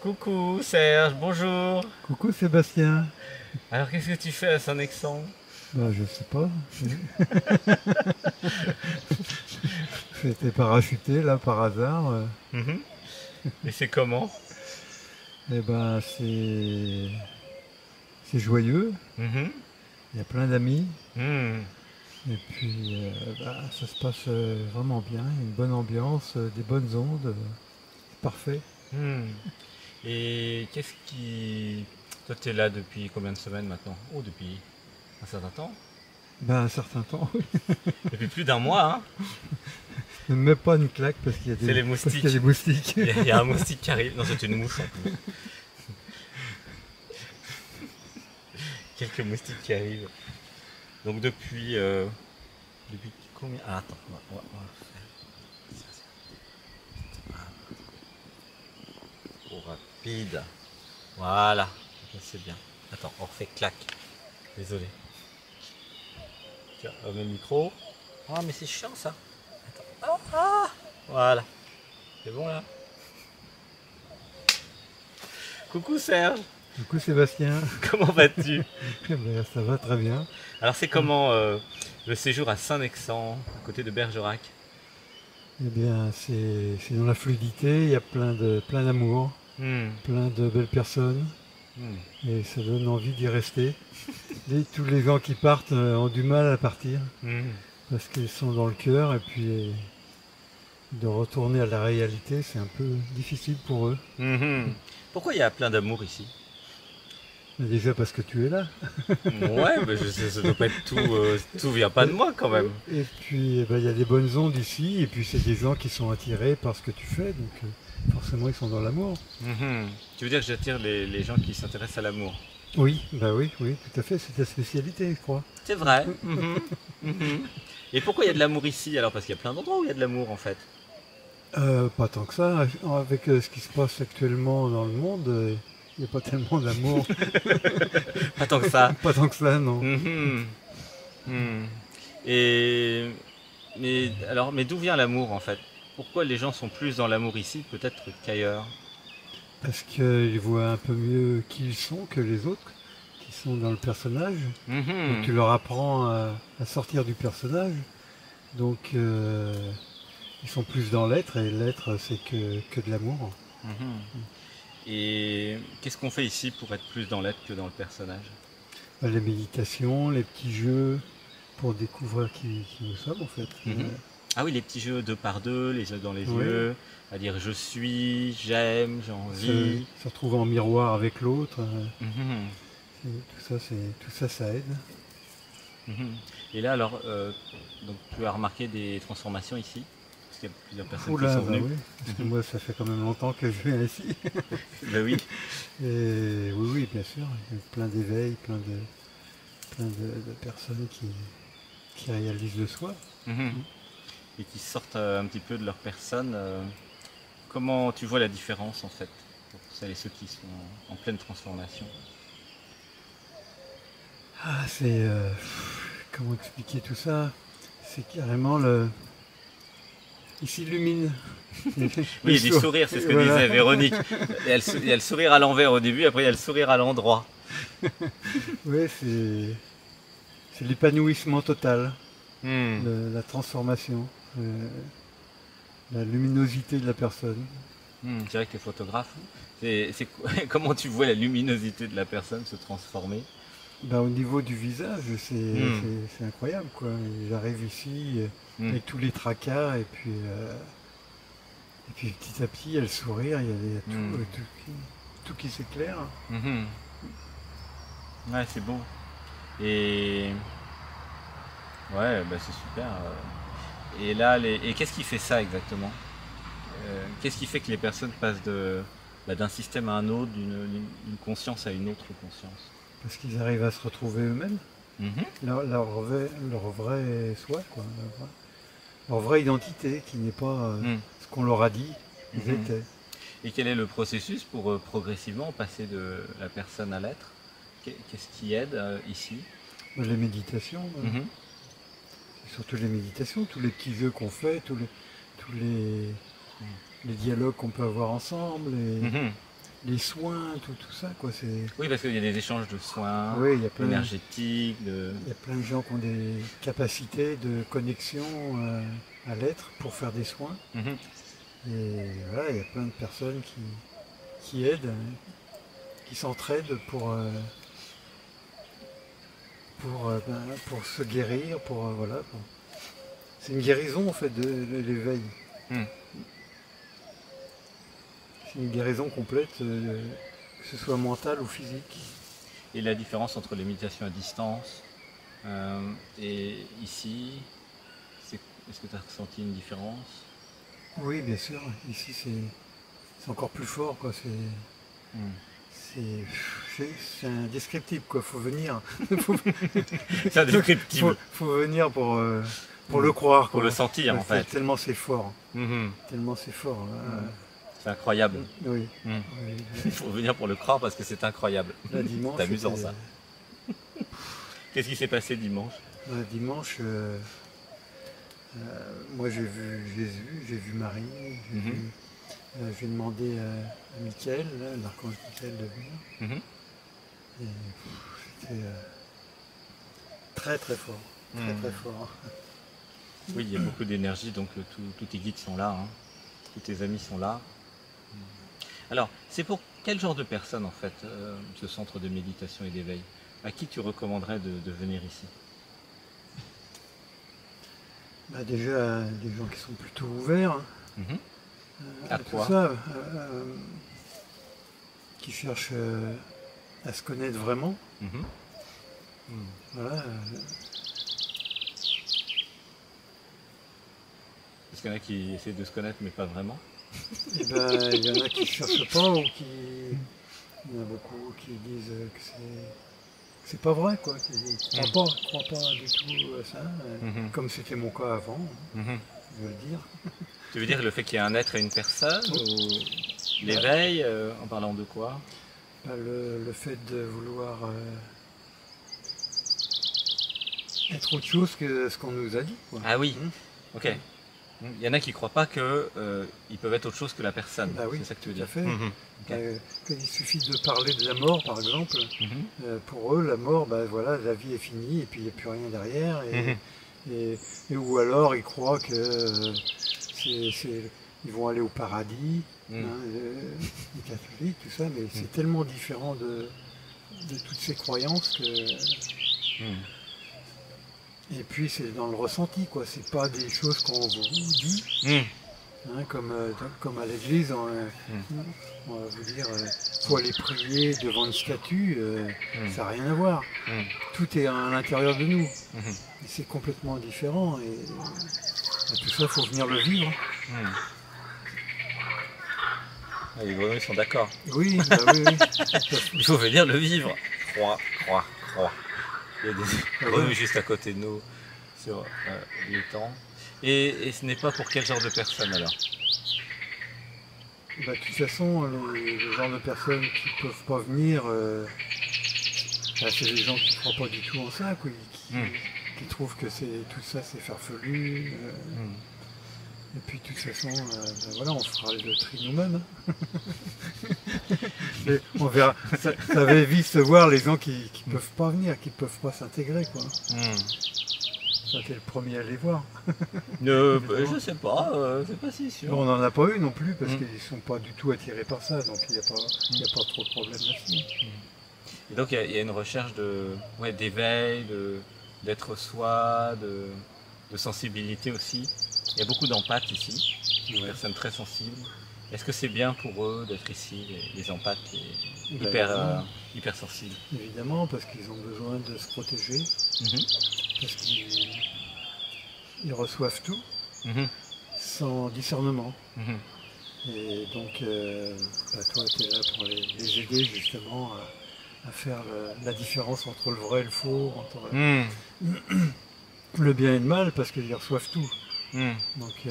Coucou Serge, bonjour. Coucou Sébastien. Alors qu'est-ce que tu fais à Saint-Nexan? Bah je sais pas. J'ai été parachuté là par hasard. Mhm. Et c'est comment? Et ben c'est joyeux. Mhm. Il y a plein d'amis. Hmm. Et puis ça se passe vraiment bien. Il y a une bonne ambiance, des bonnes ondes. C'est parfait. Hmm. Et qu'est-ce qui... Toi tu es là depuis combien de semaines maintenant? Oh, depuis un certain temps. Ben un certain temps. Depuis plus d'un mois, hein? Ne me mets pas une claque parce qu'il y a C'est les parce qu'il y a moustiques. des moustiques. Il y a un moustique qui arrive. Non, c'est une mouche en plus. Quelques moustiques qui arrivent. Donc depuis... depuis combien... Ah, attends, on va faire... Ça, c'est trop rapide. Voilà, c'est bien. Attends, on refait clac. Désolé. Tiens, remets le micro. Ah, mais c'est chiant ça. Attends. Voilà. C'est bon là. Coucou Serge, Coucou Sébastien. comment vas-tu? Ben, ça va très bien. Alors c'est comment le séjour à Saint-Nexan, à côté de Bergerac? Eh bien c'est dans la fluidité. Il y a plein d'amour. Hmm, Plein de belles personnes hmm, et ça donne envie d'y rester. Tous les gens qui partent ont du mal à partir hmm, parce qu'ils sont dans le cœur et puis de retourner à la réalité c'est un peu difficile pour eux. hmm. Pourquoi il y a plein d'amour ici? Mais déjà parce que tu es là. Ouais, mais ça doit pas être tout, tout vient pas de moi quand même. Et puis eh ben, il y a des bonnes ondes ici et puis c'est des gens qui sont attirés par ce que tu fais donc forcément ils sont dans l'amour. Mhm. Tu veux dire que j'attire les gens qui s'intéressent à l'amour? Oui, bah oui, oui, tout à fait, c'est ta spécialité je crois. C'est vrai. Mhm, mhm. Et pourquoi il y a de l'amour ici alors? Parce qu'il y a plein d'endroits où il y a de l'amour en fait. Pas tant que ça, avec ce qui se passe actuellement dans le monde, il n'y a pas tellement d'amour. Pas tant que ça. Pas tant que ça, non. Mhm, mhm. Et mais d'où vient l'amour en fait? Pourquoi les gens sont plus dans l'amour ici peut-être qu'ailleurs? Parce qu'ils voient un peu mieux qui ils sont que les autres qui sont dans le personnage. Donc Mhm, tu leur apprends à sortir du personnage. Donc ils sont plus dans l'être et l'être c'est que de l'amour. mhm. Et qu'est-ce qu'on fait ici pour être plus dans l'être que dans le personnage? Les méditations, les petits jeux pour découvrir qui nous sommes en fait. Mhm. Ah oui, les petits jeux deux par deux, les yeux dans les Oui, yeux, à dire je suis, j'aime, j'ai envie. se retrouver en miroir avec l'autre. Mhm, Tout ça, ça aide. mhm. Et là alors, donc tu as remarqué des transformations ici? Parce qu'il y a plusieurs personnes qui Oula, sont bah venues. oui, parce que moi ça fait quand même longtemps que je viens ici. Ben oui. Et oui, oui, bien sûr, il y a plein d'éveils, plein de personnes qui réalisent le soi. Mhm. Et qui sortent un petit peu de leur personne. Comment tu vois la différence en fait pour celles et ceux qui sont en pleine transformation? Ah, comment expliquer tout ça? C'est carrément il s'illumine. Oui, il y a du sourire, c'est ce que Voilà. disait Véronique. Il y a le sourire à l'envers au début, après il y a le sourire à l'endroit. Oui, c'est l'épanouissement total, Hmm. la transformation, la luminosité de la personne. Hmm, je dirais que les photographes, comment tu vois la luminosité de la personne se transformer? Ben, au niveau du visage, Hmm, c'est incroyable quoi. J'arrive ici hmm, avec tous les tracas et puis petit à petit il y a le sourire, il y a hmm, tout qui s'éclaire. mhm. Ouais, c'est beau. Et ouais, bah, c'est super. Et là, et qu'est-ce qui fait ça exactement? Qu'est-ce qui fait que les personnes passent d'un système à un autre, d'une conscience à une autre conscience? Parce qu'ils arrivent à se retrouver eux-mêmes, Mhm, leur vrai soi, quoi, leur vraie identité qui n'est pas hmm, ce qu'on leur a dit qu'ils mhm. étaient. Et quel est le processus pour progressivement passer de la personne à l'être? Qu'est-ce qui aide ici? Les méditations, Mhm, surtout les méditations, tous les petits jeux qu'on fait, tous les dialogues qu'on peut avoir ensemble, mhm, les soins, tout ça, quoi. Oui, parce qu'il y a des échanges de soins Oui, il y a énergétiques. il y a plein de gens qui ont des capacités de connexion à l'être pour faire des soins. Mhm. Et voilà, il y a plein de personnes qui aident, qui s'entraident pour se guérir, voilà. C'est une guérison en fait de l'éveil. Mm. C'est une guérison complète, que ce soit mentale ou physique. Et la différence entre les méditations à distance et ici, est-ce que tu as ressenti une différence? Oui, bien sûr. Ici, c'est encore plus fort, quoi. C'est indescriptible, quoi. Faut venir. C'est indescriptible. Faut venir pour le croire, pour quoi. le sentir, en fait. Tellement c'est fort. Mhm. Tellement c'est fort. C'est incroyable. Oui. Mm. Oui. Il faut venir pour le croire parce que c'est incroyable. La dimanche. C'est amusant ça. Qu'est-ce qui s'est passé dimanche? Dimanche, moi j'ai vu Jésus, j'ai vu Marie, j'ai demandé à Michael, l'archange Michael, de venir. Mhm. Et c'était très très fort. Très fort. Oui, il y a beaucoup d'énergie, donc tous tes guides sont là, hein. Tous tes amis sont là. Alors, c'est pour quel genre de personnes en fait, ce centre de méditation et d'éveil? À qui tu recommanderais de venir ici? Bah déjà, des gens qui sont plutôt ouverts. Mhm. À quoi? Tout ça, qui cherchent à se connaître vraiment. Mhm. Voilà. Est-ce qu'il y en a qui essaient de se connaître mais pas vraiment? Et ben, il y en a qui ne cherchent pas ou il y en a beaucoup qui disent que c'est pas vrai, quoi. Ils ne croient pas du tout à ça, comme c'était mon cas avant, je veux le dire. Tu veux dire le fait qu'il y ait un être et une personne ou l'éveil, en parlant de quoi? Le fait de vouloir être autre chose que ce qu'on nous a dit, quoi. Ah oui, ok. Il y en a qui ne croient pas qu'ils peuvent être autre chose que la personne. Bah oui, c'est ça que tu veux dire. fait. Okay. Il suffit de parler de la mort, par exemple. Pour eux, la mort, bah, voilà, la vie est finie et puis il n'y a plus rien derrière. Ou alors ils croient que ils vont aller au paradis, les catholiques, tout ça, mais c'est tellement différent de toutes ces croyances que... Et puis c'est dans le ressenti, quoi. C'est pas des choses qu'on vous dit, comme à l'église, on va vous dire faut aller prier devant une statue, ça n'a rien à voir. Tout est à l'intérieur de nous. Et c'est complètement différent et tout ça, il faut venir le vivre. Les grenouilles sont d'accord. Oui, bah oui. Il faut venir le vivre. Croix. Il y a des grenouilles juste à côté de nous sur l'étang. Et ce n'est pas pour quel genre de personnes alors? Bah, de toute façon, le genre de personnes qui ne peuvent pas venir, c'est des gens qui ne croient pas du tout en ça, quoi, qui trouvent que tout ça c'est farfelu. Et puis de toute façon, ben voilà, on fera le tri nous-mêmes. On verra. Ça va vite se voir les gens qui ne peuvent pas venir, qui ne peuvent pas s'intégrer, quoi. Ça, t'es le premier à les voir. Je sais pas, c'est pas si sûr. On n'en a pas eu non plus parce qu'ils ne sont pas du tout attirés par ça, donc il n'y a pas trop de problème là-dessus. Et donc il y a une recherche d'éveil, d'être soi, de sensibilité aussi. Il y a beaucoup d'empathes ici, des personnes très sensibles. Est-ce que c'est bien pour eux d'être ici, les empathes, hyper sensibles? Évidemment, parce qu'ils ont besoin de se protéger, parce qu'ils reçoivent tout sans discernement. Et donc, toi, tu es là pour les aider justement à faire la différence entre le vrai et le faux, entre le bien et le mal, parce qu'ils reçoivent tout. Donc,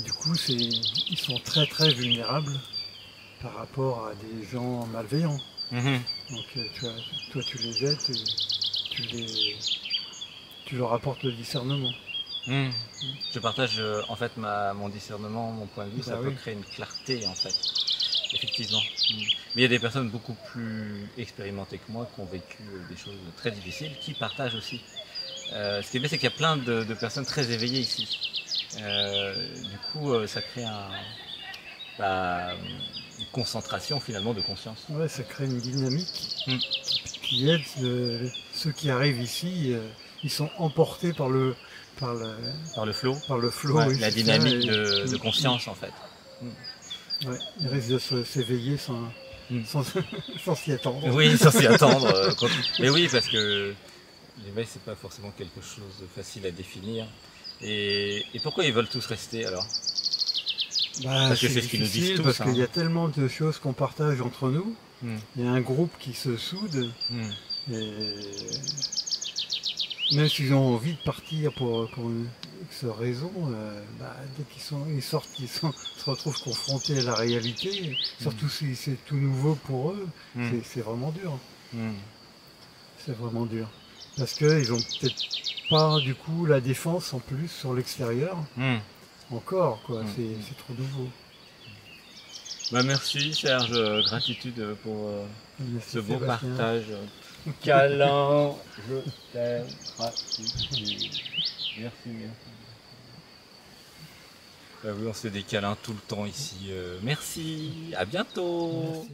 du coup, ils sont très très vulnérables par rapport à des gens malveillants. Donc, toi, tu les aides, tu leur apportes le discernement. Je partage en fait mon discernement, mon point de vue, ça peut créer une clarté en fait. effectivement. Mais il y a des personnes beaucoup plus expérimentées que moi qui ont vécu des choses très difficiles, qui partagent aussi. Ce qui est bien, c'est qu'il y a plein de personnes très éveillées ici. Du coup, ça crée bah, une concentration finalement de conscience. Ouais, ça crée une dynamique Mm. qui aide ceux qui arrivent ici. Ils sont emportés par le flow, flow, oui, la c'est dynamique ça, de conscience en fait. ouais, ils risquent de s'éveiller Mm. sans s'y attendre. Oui, sans s'y attendre. Mais oui, parce que l'éveil, c'est pas forcément quelque chose de facile à définir. Et pourquoi ils veulent tous rester alors? Bah, Parce que c'est ce qu'ils nous disent difficile, tous. parce qu'il y a tellement de choses qu'on partage entre nous. Mm. Il y a un groupe qui se soude. Mm. Et même s'ils ont envie de partir pour X raison, bah, dès ils sortent, se retrouvent confrontés à la réalité, surtout si c'est tout nouveau pour eux, c'est vraiment dur. C'est vraiment dur. Parce qu'ils n'ont peut-être pas du coup la défense en plus sur l'extérieur. Encore, quoi, c'est trop nouveau. Bah merci Serge, gratitude pour Merci, ce beau Sébastien. partage. Câlin, je t'aime, gratitude. Merci. Bah oui, on se fait des câlins tout le temps ici. Merci, à bientôt. Merci.